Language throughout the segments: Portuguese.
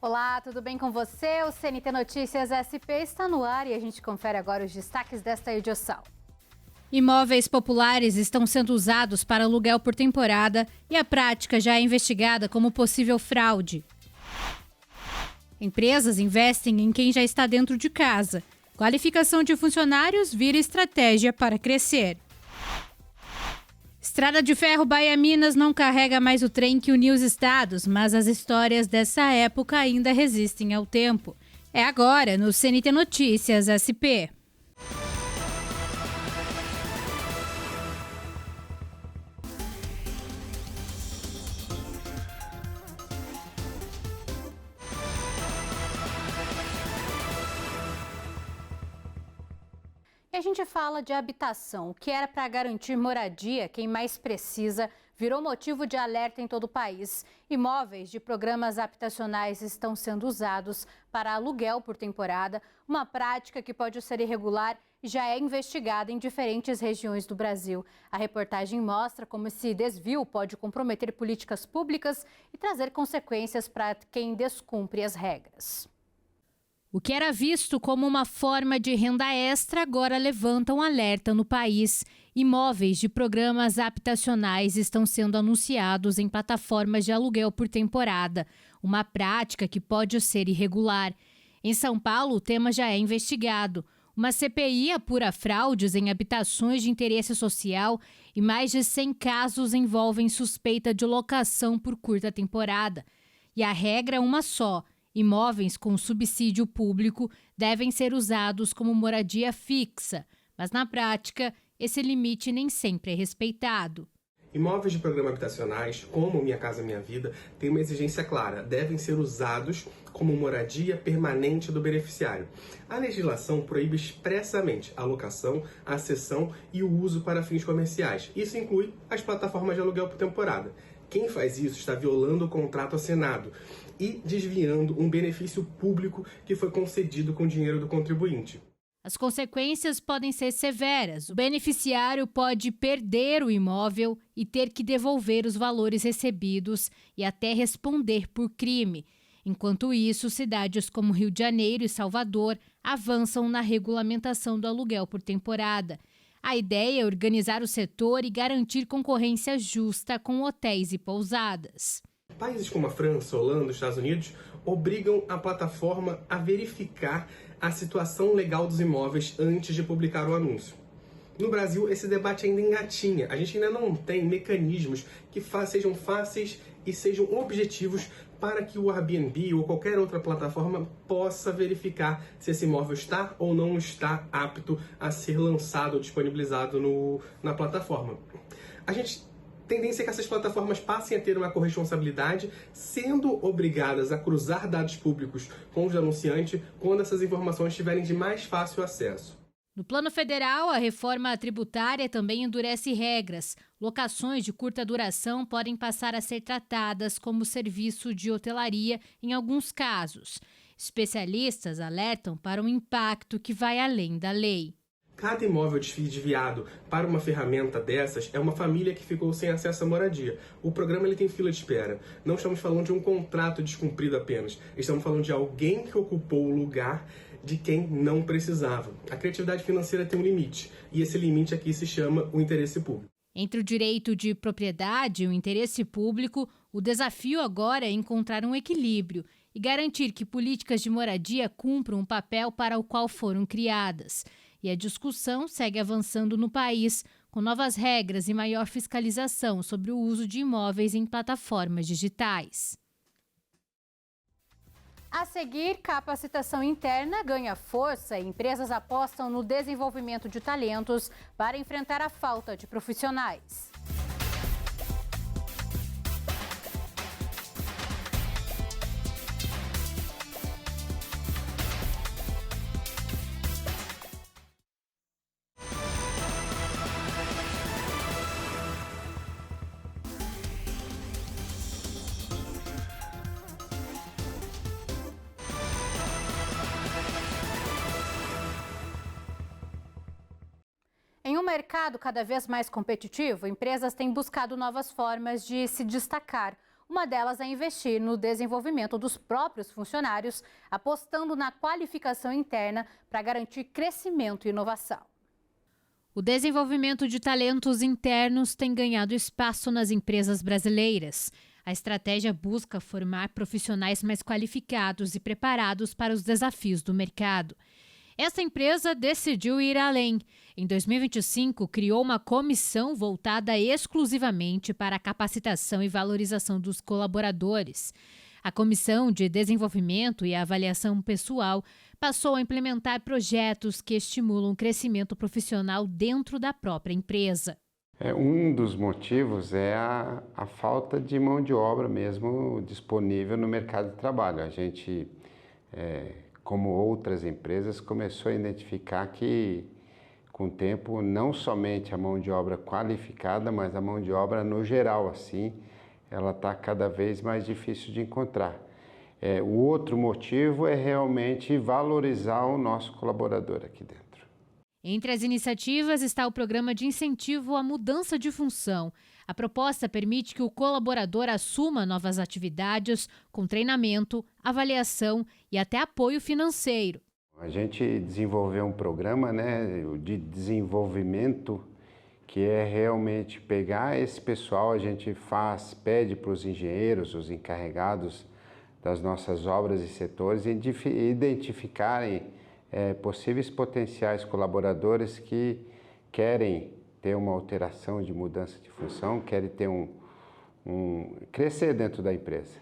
Olá, tudo bem com você? O CNT Notícias SP está no ar e a gente confere agora os destaques desta edição. Imóveis populares estão sendo usados para aluguel por temporada e a prática já é investigada como possível fraude. Empresas investem em quem já está dentro de casa. Qualificação de funcionários vira estratégia para crescer. Estrada de Ferro Bahia-Minas não carrega mais o trem que uniu os estados, mas as histórias dessa época ainda resistem ao tempo. É agora no CNT Notícias SP. E a gente fala de habitação. O que era para garantir moradia, quem mais precisa, virou motivo de alerta em todo o país. Imóveis de programas habitacionais estão sendo usados para aluguel por temporada, uma prática que pode ser irregular e já é investigada em diferentes regiões do Brasil. A reportagem mostra como esse desvio pode comprometer políticas públicas e trazer consequências para quem descumpre as regras. O que era visto como uma forma de renda extra agora levanta um alerta no país. Imóveis de programas habitacionais estão sendo anunciados em plataformas de aluguel por temporada, uma prática que pode ser irregular. Em São Paulo, o tema já é investigado. Uma CPI apura fraudes em habitações de interesse social e mais de 100 casos envolvem suspeita de locação por curta temporada. E a regra é uma só: imóveis com subsídio público devem ser usados como moradia fixa, mas na prática, esse limite nem sempre é respeitado. Imóveis de programas habitacionais, como Minha Casa Minha Vida, têm uma exigência clara: devem ser usados como moradia permanente do beneficiário. A legislação proíbe expressamente a locação, a cessão e o uso para fins comerciais. Isso inclui as plataformas de aluguel por temporada. Quem faz isso está violando o contrato assinado e desviando um benefício público que foi concedido com dinheiro do contribuinte. As consequências podem ser severas. O beneficiário pode perder o imóvel e ter que devolver os valores recebidos e até responder por crime. Enquanto isso, cidades como Rio de Janeiro e Salvador avançam na regulamentação do aluguel por temporada. A ideia é organizar o setor e garantir concorrência justa com hotéis e pousadas. Países como a França, Holanda e Estados Unidos obrigam a plataforma a verificar a situação legal dos imóveis antes de publicar o anúncio. No Brasil, esse debate ainda engatinha. A gente ainda não tem mecanismos que sejam fáceis e sejam objetivos para que o Airbnb ou qualquer outra plataforma possa verificar se esse imóvel está ou não está apto a ser lançado ou disponibilizado na plataforma. A tendência é que essas plataformas passem a ter uma corresponsabilidade, sendo obrigadas a cruzar dados públicos com os anunciantes quando essas informações estiverem de mais fácil acesso. No plano federal, a reforma tributária também endurece regras. Locações de curta duração podem passar a ser tratadas como serviço de hotelaria em alguns casos. Especialistas alertam para um impacto que vai além da lei. Cada imóvel desviado para uma ferramenta dessas é uma família que ficou sem acesso à moradia. O programa ele tem fila de espera. Não estamos falando de um contrato descumprido apenas. Estamos falando de alguém que ocupou o lugar de quem não precisava. A criatividade financeira tem um limite, e esse limite aqui se chama o interesse público. Entre o direito de propriedade e o interesse público, o desafio agora é encontrar um equilíbrio e garantir que políticas de moradia cumpram o papel para o qual foram criadas. E a discussão segue avançando no país, com novas regras e maior fiscalização sobre o uso de imóveis em plataformas digitais. A seguir, capacitação interna ganha força e empresas apostam no desenvolvimento de talentos para enfrentar a falta de profissionais. Em um mercado cada vez mais competitivo, empresas têm buscado novas formas de se destacar. Uma delas é investir no desenvolvimento dos próprios funcionários, apostando na qualificação interna para garantir crescimento e inovação. O desenvolvimento de talentos internos tem ganhado espaço nas empresas brasileiras. A estratégia busca formar profissionais mais qualificados e preparados para os desafios do mercado. Essa empresa decidiu ir além. Em 2025, criou uma comissão voltada exclusivamente para a capacitação e valorização dos colaboradores. A Comissão de Desenvolvimento e Avaliação Pessoal passou a implementar projetos que estimulam o crescimento profissional dentro da própria empresa. Um dos motivos é a falta de mão de obra mesmo disponível no mercado de trabalho. A gente, como outras empresas, começou a identificar que, com o tempo, não somente a mão de obra qualificada, mas a mão de obra no geral, assim, ela está cada vez mais difícil de encontrar. O outro motivo é realmente valorizar o nosso colaborador aqui dentro. Entre as iniciativas está o programa de incentivo à mudança de função. A proposta permite que o colaborador assuma novas atividades com treinamento, avaliação e até apoio financeiro. A gente desenvolveu um programa, de desenvolvimento que é realmente pegar esse pessoal, a gente pede para os engenheiros, os encarregados das nossas obras e setores, identificarem possíveis potenciais colaboradores que querem ter uma alteração de mudança de função, querem ter crescer dentro da empresa.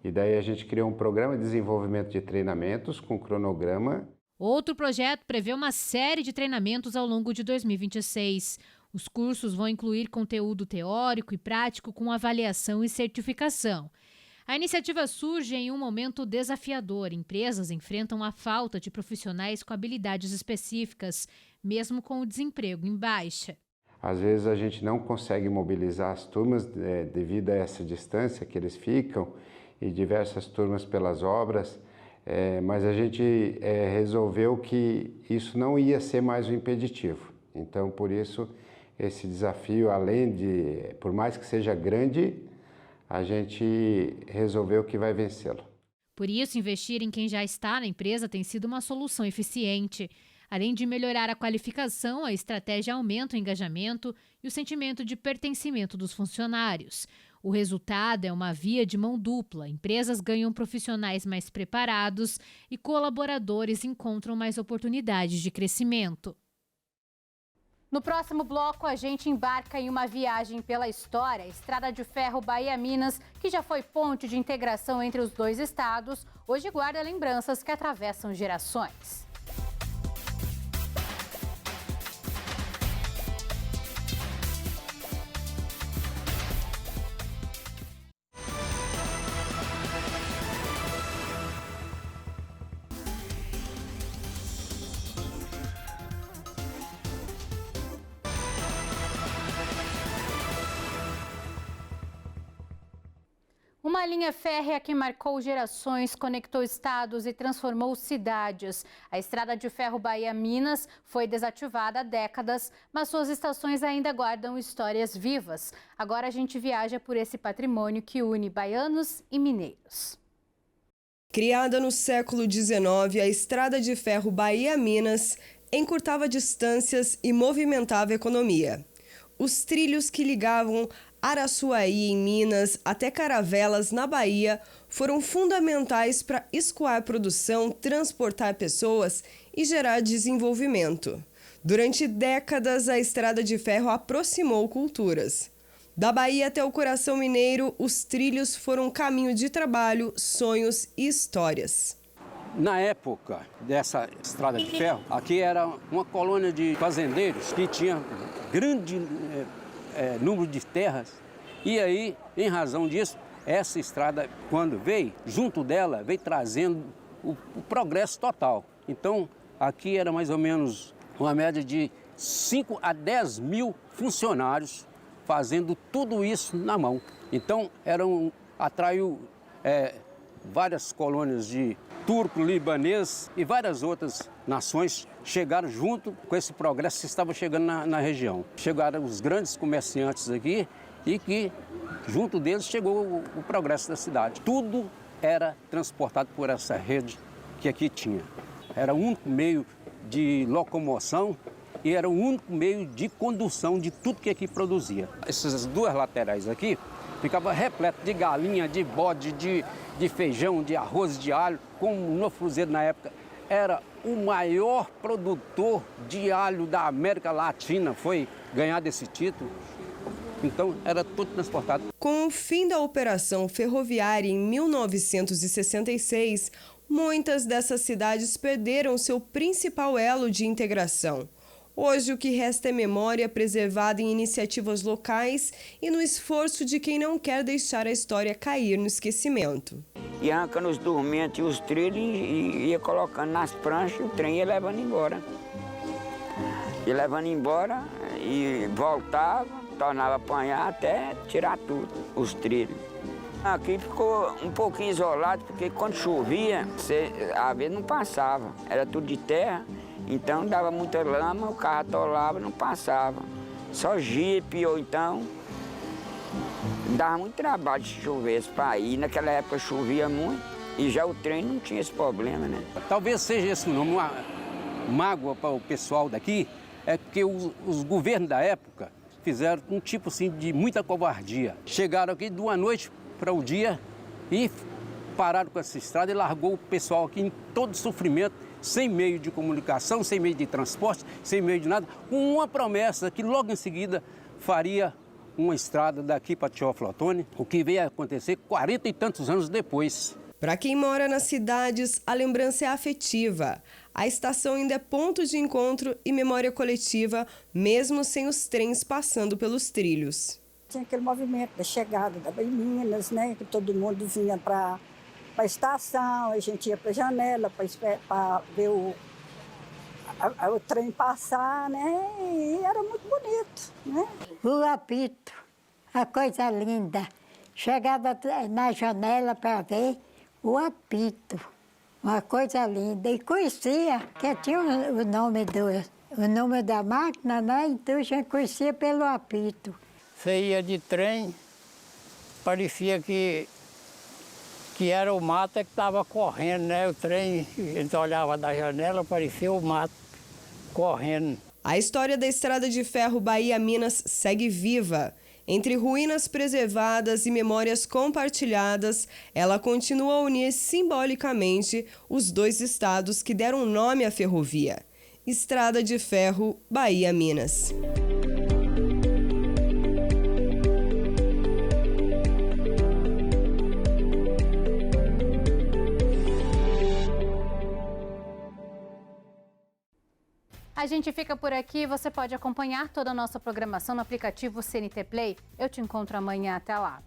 E daí a gente criou um programa de desenvolvimento de treinamentos com cronograma. Outro projeto prevê uma série de treinamentos ao longo de 2026. Os cursos vão incluir conteúdo teórico e prático com avaliação e certificação. A iniciativa surge em um momento desafiador. Empresas enfrentam a falta de profissionais com habilidades específicas, mesmo com o desemprego em baixa. Às vezes a gente não consegue mobilizar as turmas devido a essa distância que eles ficam e diversas turmas pelas obras, mas a gente resolveu que isso não ia ser mais um impeditivo. Então, por isso, esse desafio, por mais que seja grande, a gente resolveu que vai vencê-lo. Por isso, investir em quem já está na empresa tem sido uma solução eficiente. Além de melhorar a qualificação, a estratégia aumenta o engajamento e o sentimento de pertencimento dos funcionários. O resultado é uma via de mão dupla. Empresas ganham profissionais mais preparados e colaboradores encontram mais oportunidades de crescimento. No próximo bloco, a gente embarca em uma viagem pela história. A Estrada de Ferro Bahia-Minas, que já foi ponte de integração entre os dois estados, hoje guarda lembranças que atravessam gerações. Uma linha férrea que marcou gerações, conectou estados e transformou cidades. A Estrada de Ferro Bahia-Minas foi desativada há décadas, mas suas estações ainda guardam histórias vivas. Agora a gente viaja por esse patrimônio que une baianos e mineiros. Criada no século XIX, a Estrada de Ferro Bahia-Minas encurtava distâncias e movimentava a economia. Os trilhos que ligavam Araçuaí, em Minas, até Caravelas, na Bahia, foram fundamentais para escoar produção, transportar pessoas e gerar desenvolvimento. Durante décadas, a Estrada de Ferro aproximou culturas. Da Bahia até o coração mineiro, os trilhos foram um caminho de trabalho, sonhos e histórias. Na época dessa Estrada de Ferro, aqui era uma colônia de fazendeiros que tinha grande número de terras, e aí, em razão disso, essa estrada, quando veio, junto dela, veio trazendo o progresso total. Então, aqui era mais ou menos uma média de 5 a 10 mil funcionários fazendo tudo isso na mão. Então, atraiu várias colônias de turco, libanês e várias outras nações chegaram junto com esse progresso que estava chegando na região. Chegaram os grandes comerciantes aqui e que junto deles chegou o progresso da cidade. Tudo era transportado por essa rede que aqui tinha. Era o único meio de locomoção e era o único meio de condução de tudo que aqui produzia. Essas duas laterais aqui ficava repleto de galinha, de bode, de feijão, de arroz, de alho, como o Novo Cruzeiro na época era o maior produtor de alho da América Latina, foi ganhar desse título. Então, era tudo transportado. Com o fim da operação ferroviária em 1966, muitas dessas cidades perderam seu principal elo de integração. Hoje, o que resta é memória preservada em iniciativas locais e no esforço de quem não quer deixar a história cair no esquecimento. E arrancando os dormentes e os trilhos e ia colocando nas pranchas, o trem ia levando embora. Ia levando embora e voltava, tornava a apanhar até tirar tudo, os trilhos. Aqui ficou um pouquinho isolado, porque quando chovia, às vezes não passava. Era tudo de terra, então dava muita lama, o carro atolava, não passava. Só jipe ou então... Dava muito trabalho de chover para ir. Naquela época chovia muito e já o trem não tinha esse problema, né? Talvez seja esse nome, uma mágoa para o pessoal daqui, é porque os governos da época fizeram um tipo assim de muita covardia. Chegaram aqui de uma noite para o dia e pararam com essa estrada e largou o pessoal aqui em todo sofrimento, sem meio de comunicação, sem meio de transporte, sem meio de nada, com uma promessa que logo em seguida faria uma estrada daqui para Teófilo, o que veio a acontecer 40 e tantos anos depois. Para quem mora nas cidades, a lembrança é afetiva. A estação ainda é ponto de encontro e memória coletiva, mesmo sem os trens passando pelos trilhos. Tinha aquele movimento da chegada da Minas, né? Que todo mundo vinha para a estação, a gente ia para a janela para ver o trem passar, né? E era muito bonito, né? O apito, a coisa linda. Chegava na janela para ver o apito, uma coisa linda. E conhecia, que tinha o nome da máquina, né? Então a gente conhecia pelo apito. Você ia de trem, parecia que era o mato que estava correndo, né? O trem, a gente olhava da janela, parecia o mato correndo. A história da Estrada de Ferro Bahia-Minas segue viva. Entre ruínas preservadas e memórias compartilhadas, ela continua a unir simbolicamente os dois estados que deram nome à ferrovia. Estrada de Ferro Bahia-Minas. A gente fica por aqui. Você pode acompanhar toda a nossa programação no aplicativo CNT Play. Eu te encontro amanhã. Até lá.